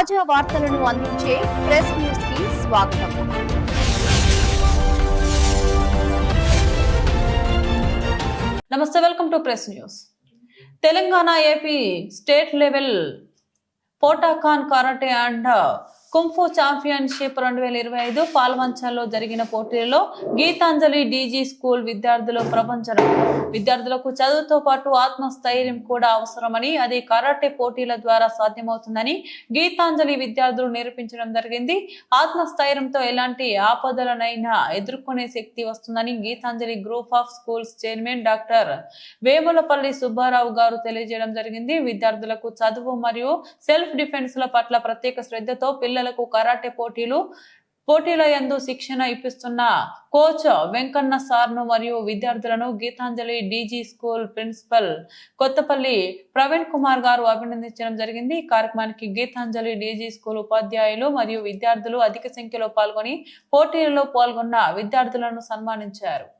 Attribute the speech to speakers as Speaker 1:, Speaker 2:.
Speaker 1: తాజా వార్తలను అందించే ప్రెస్ న్యూస్ కి స్వాగతం.
Speaker 2: నమస్తే, welcome to press news. Telangana AP state level పోటాకాన్ కరాటే అండ్ కుంఫు ఛాంపియన్షిప్ 2025 పాల్వంచల్లో జరిగిన పోటీలలో గీతాంజలి డీజీ స్కూల్ విద్యార్థులు ప్రపంచం. విద్యార్థులకు చదువుతో పాటు ఆత్మస్థైర్యం కూడా అవసరమని, అది కరాటే పోటీల ద్వారా సాధ్యమవుతుందని గీతాంజలి విద్యార్థులు నిరూపించడం జరిగింది. ఆత్మస్థైర్యంతో ఎలాంటి ఆపదలనైనా ఎదుర్కొనే శక్తి వస్తుందని Geetanjali group of schools chairman doctor Vemulapalli Subbarao గారు తెలియజేయడం జరిగింది. విద్యార్థులకు చదువు మరియు సెల్ఫ్ డిఫెన్స్ ల పట్ల ప్రత్యేక శ్రద్ధతో పిల్లలకు కరాటే పోటీల యందు శిక్షణ ఇప్పిస్తున్న కోచ్ వెంకన్న సార్ను మరియు విద్యార్థులను Geetanjali DG school principal Kothapalli Praveen Kumar గారు అభినందించడం జరిగింది. ఈ కార్యక్రమానికి గీతాంజలి డీజీ స్కూల్ ఉపాధ్యాయులు మరియు విద్యార్థులు అధిక సంఖ్యలో పాల్గొని పోటీలలో పాల్గొన్న విద్యార్థులను సన్మానించారు.